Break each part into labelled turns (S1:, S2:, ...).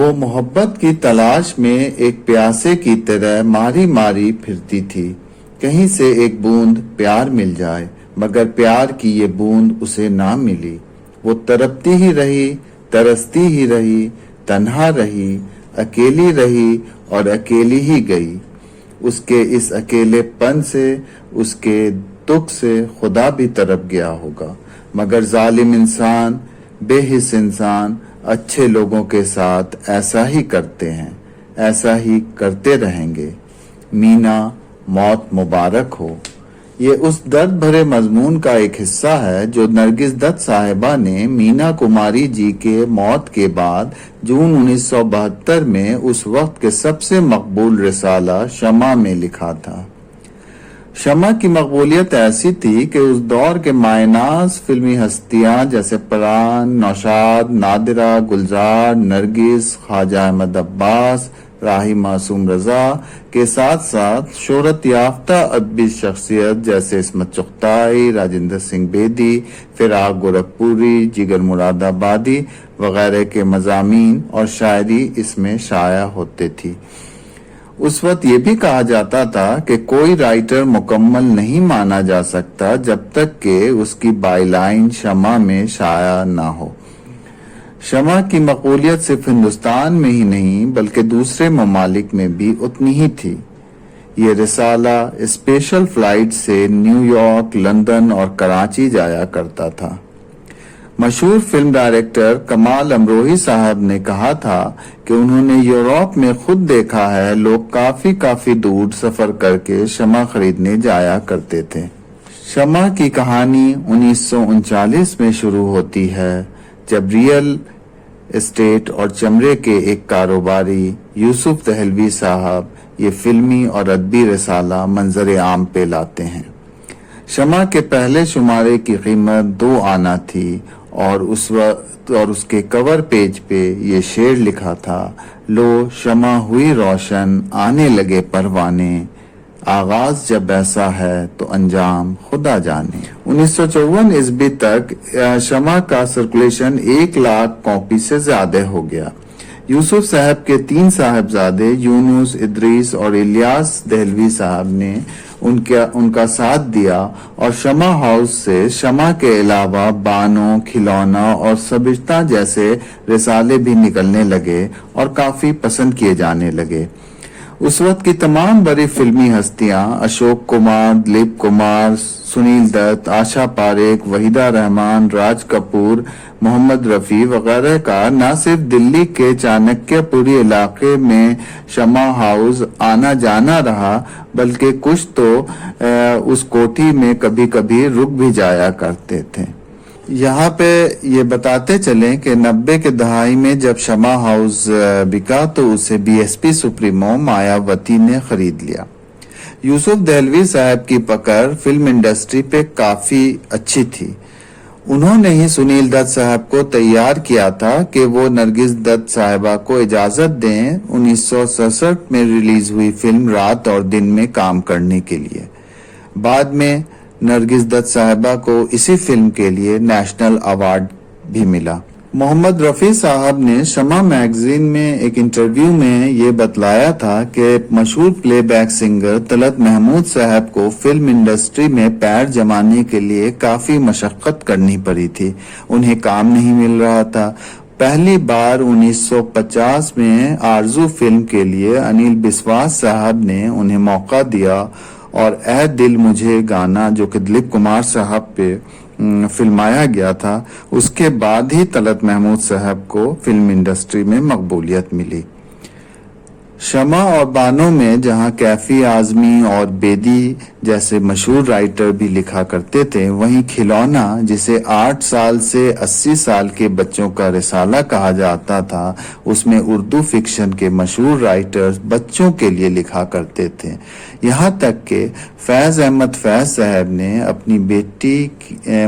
S1: وہ محبت کی تلاش میں ایک پیاسے کی طرح ماری ماری پھرتی تھی، کہیں سے ایک بوند پیار مل جائے، مگر پیار کی یہ بوند اسے نہ ملی۔ وہ تڑپتی ہی رہی، ترستی ہی رہی، تنہا رہی، اکیلی رہی اور اکیلی ہی گئی۔ اس کے اس اکیلے پن سے، اس کے دکھ سے خدا بھی تڑپ گیا ہوگا، مگر ظالم انسان، بے حس انسان اچھے لوگوں کے ساتھ ایسا ہی کرتے ہیں، ایسا ہی کرتے رہیں گے۔ مینا، موت مبارک ہو۔ یہ اس درد بھرے مضمون کا ایک حصہ ہے جو نرگس دت صاحبہ نے مینا کماری جی کے موت کے بعد جون 1972 میں اس وقت کے سب سے مقبول رسالہ شمع میں لکھا تھا۔ شمع کی مقبولیت ایسی تھی کہ اس دور کے مایہ ناز فلمی ہستیاں جیسے پران، نوشاد، نادرہ، گلزار، نرگس، خواجہ احمد عباس، راہی معصوم رضا کے ساتھ ساتھ شہرت یافتہ ادبی شخصیت جیسے عصمت چغتائی، راجندر سنگھ بیدی، فراق گورکھپوری، جگر مراد آبادی وغیرہ کے مضامین اور شاعری اس میں شائع ہوتے تھی۔ اس وقت یہ بھی کہا جاتا تھا کہ کوئی رائٹر مکمل نہیں مانا جا سکتا جب تک کہ اس کی بائی لائن شمع میں شائع نہ ہو۔ شمع کی مقبولیت صرف ہندوستان میں ہی نہیں بلکہ دوسرے ممالک میں بھی اتنی ہی تھی۔ یہ رسالہ اسپیشل فلائٹ سے نیو یارک، لندن اور کراچی جایا کرتا تھا۔ مشہور فلم ڈائریکٹر کمال امروہی صاحب نے کہا تھا کہ انہوں نے یورپ میں خود دیکھا ہے لوگ کافی دور سفر کر کے شمع خریدنے جایا کرتے تھے۔ شمع کی کہانی 1939 میں شروع ہوتی ہے جب ریئل اسٹیٹ اور چمڑے کے ایک کاروباری یوسف دہلوی صاحب یہ فلمی اور ادبی رسالہ منظر عام پہ لاتے ہیں۔ شمع کے پہلے شمارے کی قیمت 2 آنا تھی اور اس کے کور پیج پہ یہ شعر لکھا تھا، لو شمع ہوئی روشن آنے لگے پروانے، آغاز جب ایسا ہے تو انجام خدا جانے۔ 1954 عیسوی تک شمع کا سرکولیشن 1 لاکھ کاپی سے زیادہ ہو گیا۔ یوسف صاحب کے 3 صاحبزادے یونس، ادریس اور الیاس دہلوی صاحب نے ان کا ساتھ دیا اور شمع ہاؤس سے شمع کے علاوہ بانو، کھلونا اور سبزتہ جیسے رسالے بھی نکلنے لگے اور کافی پسند کیے جانے لگے۔ اس وقت کی تمام بڑی فلمی ہستیاں اشوک کمار، دلیپ کمار، سنیل دت، آشا پاریکھ، وحیدہ رحمان، راج کپور، محمد رفیع وغیرہ کا نہ صرف دلی کے چانکیہ پوری علاقے میں شمع ہاؤس آنا جانا رہا بلکہ کچھ تو اس کوٹھی میں کبھی کبھی رک بھی جایا کرتے تھے۔ یہاں پہ یہ بتاتے چلیں کہ 90 کے دہائی میں جب شمع ہاؤس بکا تو اسے بی ایس پی سپریمو مایاوتی نے خرید لیا۔ یوسف دہلوی صاحب کی پکڑ فلم انڈسٹری پہ کافی اچھی تھی۔ انہوں نے ہی سنیل دت صاحب کو تیار کیا تھا کہ وہ نرگس دت صاحبہ کو اجازت دیں 1967 میں ریلیز ہوئی فلم رات اور دن میں کام کرنے کے لیے۔ بعد میں نرگس دت صاحبہ کو اسی فلم کے لیے نیشنل ایوارڈ بھی ملا۔ محمد رفیع صاحب نے شمع میگزین میں ایک انٹرویو میں یہ بتلایا تھا کہ مشہور playback singer Talat Mahmood صاحب کو فلم انڈسٹری میں پیر جمانے کے لیے کافی مشقت کرنی پڑی تھی، انہیں کام نہیں مل رہا تھا۔ پہلی بار 1950 میں آرزو فلم کے لیے انیل بسواس صاحب نے انہیں موقع دیا اور اے دل مجھے گانا جو کہ دلیپ کمار صاحب پہ فلمایا گیا تھا، اس کے بعد ہی طلعت محمود صاحب کو فلم انڈسٹری میں مقبولیت ملی۔ شمع اور بانو میں جہاں کیفی اعظمی اور بیدی جیسے مشہور رائٹر بھی لکھا کرتے تھے، وہیں کھلونا جسے 8 سال سے 80 سال کے بچوں کا رسالہ کہا جاتا تھا، اس میں اردو فکشن کے مشہور رائٹرز بچوں کے لیے لکھا کرتے تھے۔ یہاں تک کہ فیض احمد فیض صاحب نے اپنی بیٹی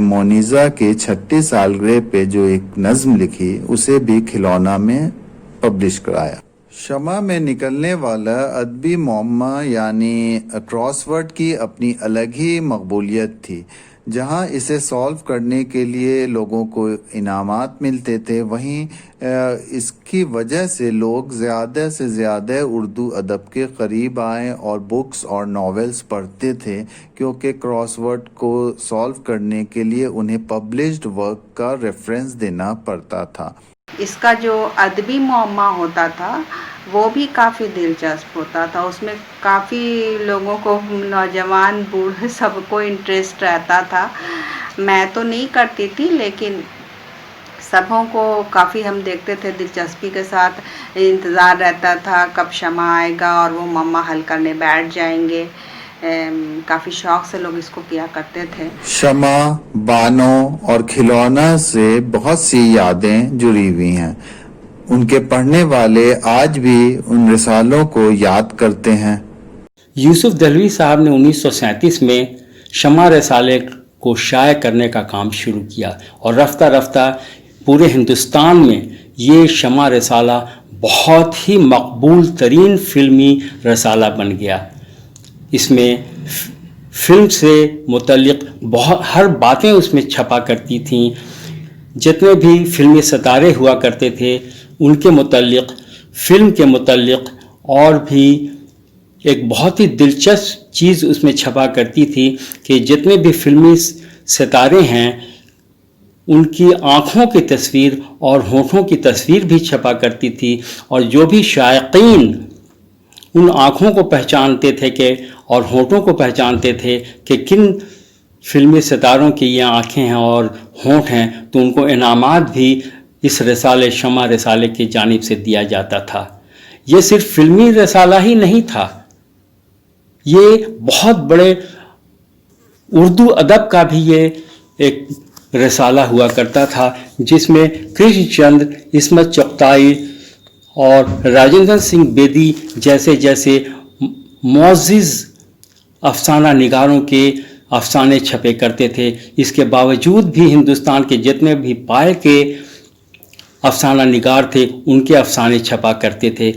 S1: مونیزا کے 36 سالگرہ پہ جو ایک نظم لکھی اسے بھی کھلونا میں پبلش کرایا۔ شمع میں نکلنے والا ادبی معمہ یعنی کراس ورڈ کی اپنی الگ ہی مقبولیت تھی۔ جہاں اسے سالو کرنے کے لیے لوگوں کو انعامات ملتے تھے، وہیں اس کی وجہ سے لوگ زیادہ سے زیادہ اردو ادب کے قریب آئیں اور بکس اور ناولز پڑھتے تھے، کیونکہ کراس ورڈ کو سالو کرنے کے لیے انہیں پبلشڈ ورک کا ریفرنس دینا پڑتا تھا۔
S2: اس کا جو ادبی معمہ ہوتا تھا وہ بھی کافی دلچسپ ہوتا تھا، اس میں کافی لوگوں کو، نوجوان بوڑھے سب کو انٹرسٹ رہتا تھا۔ میں تو نہیں کرتی تھی لیکن سبوں کو کافی ہم دیکھتے تھے دلچسپی کے ساتھ، انتظار رہتا تھا کب شمع آئے گا اور وہ مما حل کرنے بیٹھ جائیں گے۔ کافی شوق سے لوگ اس کو کیا کرتے تھے۔
S1: شمع، بانو اور کھلونا سے بہت سی یادیں جڑی ہوئی ہیں۔ ان کے پڑھنے والے آج بھی ان رسالوں کو یاد کرتے ہیں۔
S3: یوسف دہلوی صاحب نے 1937 میں شمع رسالے کو شائع کرنے کا کام شروع کیا اور رفتہ رفتہ پورے ہندوستان میں یہ شمع رسالہ بہت ہی مقبول ترین فلمی رسالہ بن گیا۔ اس میں فلم سے متعلق ہر باتیں اس میں چھپا کرتی تھیں۔ جتنے بھی فلمی ستارے ہوا کرتے تھے ان کے متعلق، فلم کے متعلق اور بھی ایک بہت ہی دلچسپ چیز اس میں چھپا کرتی تھی کہ جتنے بھی فلمی ستارے ہیں ان کی آنکھوں کی تصویر اور ہونٹوں کی تصویر بھی چھپا کرتی تھی، اور جو بھی شائقین ان آنکھوں کو پہچانتے تھے کہ اور ہونٹوں کو پہچانتے تھے کہ کن فلمی ستاروں کی یہ آنکھیں ہیں اور ہونٹ ہیں، تو ان کو انعامات بھی اس رسالے شمع رسالے کی جانب سے دیا جاتا تھا۔ یہ صرف فلمی رسالہ ہی نہیں تھا، یہ بہت بڑے اردو ادب کا بھی یہ ایک رسالہ ہوا کرتا تھا، جس میں کرشن چند، عصمت چغتائی اور راجندر سنگھ بیدی جیسے معزز افسانہ نگاروں کے افسانے چھپے کرتے تھے۔ اس کے باوجود بھی ہندوستان کے جتنے بھی پائے کے افسانہ نگار تھے ان کے افسانے چھپا کرتے تھے،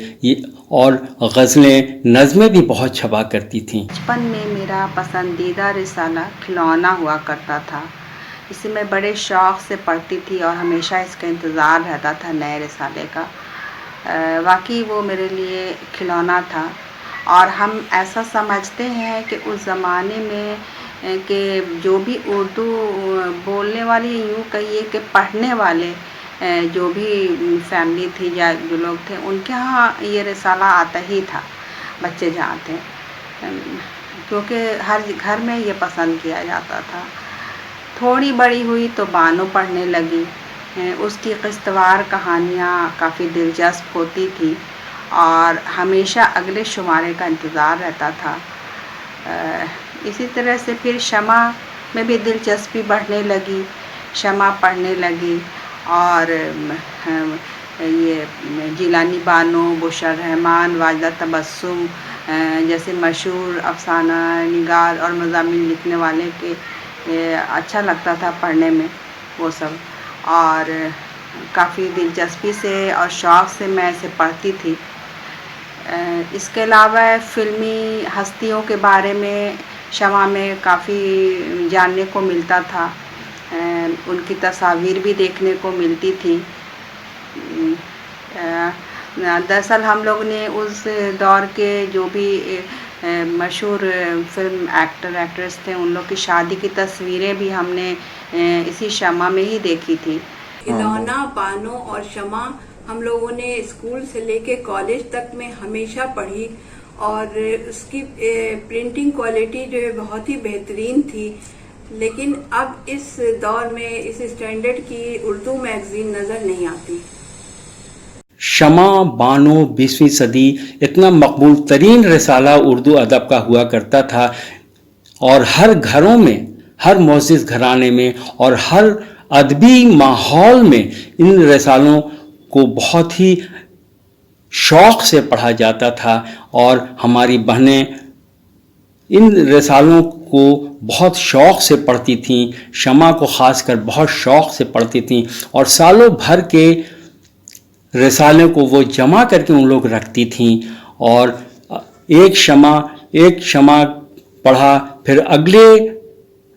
S3: اور غزلیں، نظمیں بھی بہت چھپا کرتی تھیں۔
S2: بچپن میں میرا پسندیدہ رسالہ کھلونا ہوا کرتا تھا، اسے میں بڑے شوق سے پڑھتی تھی اور ہمیشہ اس کا انتظار رہتا تھا نئے رسالے کا۔ واقعی وہ میرے لیے کھلونا تھا، اور ہم ایسا سمجھتے ہیں کہ اس زمانے میں کہ جو بھی اردو بولنے والے، یوں کہیے کہ پڑھنے والے جو بھی فیملی تھی یا جو لوگ تھے ان کے ہاں یہ رسالہ آتا ہی تھا، بچے جہاں تھے، کیونکہ ہر گھر میں یہ پسند کیا جاتا تھا۔ تھوڑی بڑی ہوئی تو بانو پڑھنے لگی، اس کی قسط وار کہانیاں کافی دلچسپ ہوتی تھی اور ہمیشہ اگلے شمارے کا انتظار رہتا تھا۔ اسی طرح سے پھر شمع میں بھی دلچسپی بڑھنے لگی، شمع پڑھنے لگی، اور یہ جیلانی بانو، بشرا رحمان، واجدہ تبسم جیسے مشہور افسانہ نگار اور مضامین لکھنے والے کے اچھا لگتا تھا پڑھنے میں وہ سب، اور کافی دلچسپی سے اور شوق سے میں اسے پڑھتی تھی۔ اس کے علاوہ فلمی ہستیوں کے بارے میں شمع میں کافی جاننے کو ملتا تھا، ان کی تصاویر بھی دیکھنے کو ملتی تھی۔ دراصل ہم لوگ نے اس دور کے جو بھی مشہور فلم ایکٹر ایکٹریس تھے ان لوگ کی شادی کی تصویریں بھی ہم نے اسی شمع میں ہی دیکھی تھی۔
S4: کھلونا، بانو اور شمع ہم لوگوں نے اسکول سے لے کے کالج تک میں ہمیشہ پڑھی، اور اس کی پرنٹنگ کوالٹی جو ہے بہت ہی بہترین تھی، لیکن اب اس دور میں اس اسٹینڈرڈ کی اردو میگزین نظر نہیں آتی۔
S3: شمع، بانو 20ویں صدی اتنا مقبول ترین رسالہ اردو ادب کا ہوا کرتا تھا، اور ہر گھروں میں، ہر معزز گھرانے میں اور ہر ادبی ماحول میں ان رسالوں کو بہت ہی شوق سے پڑھا جاتا تھا، اور ہماری بہنیں ان رسالوں کو بہت شوق سے پڑھتی تھیں، شمع کو خاص کر بہت شوق سے پڑھتی تھیں، اور سالوں بھر کے رسالے کو وہ جمع کر کے ان لوگ رکھتی تھیں، اور ایک شمع پڑھا، پھر اگلے